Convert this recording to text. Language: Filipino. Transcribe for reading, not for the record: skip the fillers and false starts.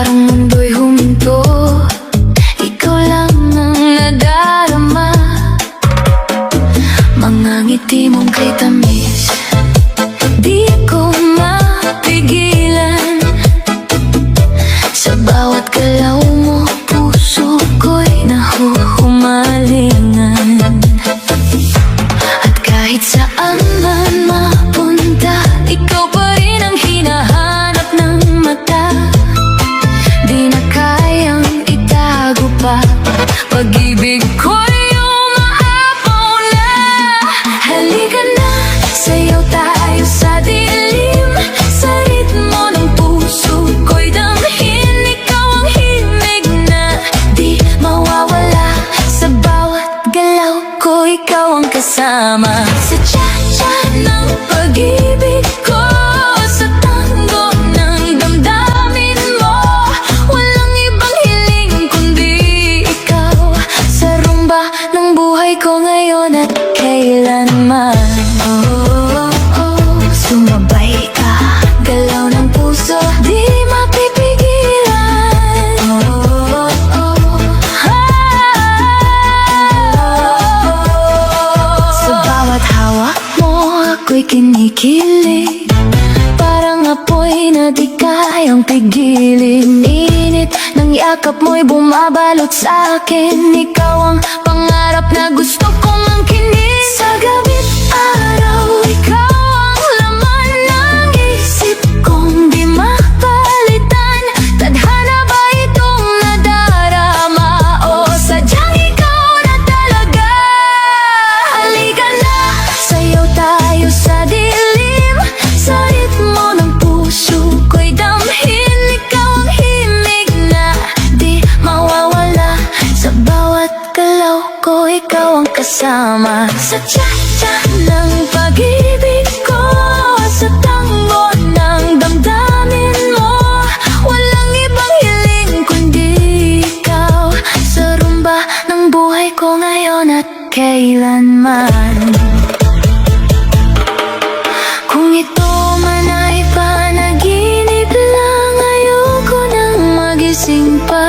Parang mundo'y huminto, ikaw lang ang nadarama. Mga ngiti mong kay tamis, di ko mapigilan. Sa bawat galaw mo, puso ko'y nahuhumalingan. At kahit saan man mapunta, ikaw pa rin ang hinahanap ng mata. Di na kayang itago pa, pag-ibig ko'y umaapaw na. Halika na, sayaw tayo sa dilim, sa ritmo ng puso ko'y damhin. Ikaw ang himig na di mawawala, sa bawat galaw ko ikaw ang kasama. Sa cha-cha ng pag-ibig ko, sa tango ng damdamin mo, walang ibang hiling kundi ikaw. Sa rumba ng buhay ko ngayon at kailanman. Sumabay ka, galaw ng puso, di mapipigilan. Sa bawat hawak mo, ako'y kinikilig, parang apoy na di kayang pigilin. Init ng yakap mo'y bumabalot sa akin. Ikaw ang pangarap na gusto kong angkinin. Sa gabi't araw, ikaw ang laman ng isip kong di mapalitan. Tadhana ba itong nadarama, o sadyang ikaw na talaga? Halika na, sayaw tayo sa dilim, sa ritmo ng puso ko'y damhin. Ikaw ang himig na di mawawala, sa bawat galaw ko ikaw ang kasama. Sa cha-cha ng pag-ibig ko, sa tango ng damdamin mo, walang ibang hiling kundi ikaw. Sa rumba ng buhay ko ngayon at kailanman. Kung ito man ay panaginip lang, ayoko nang magising pa.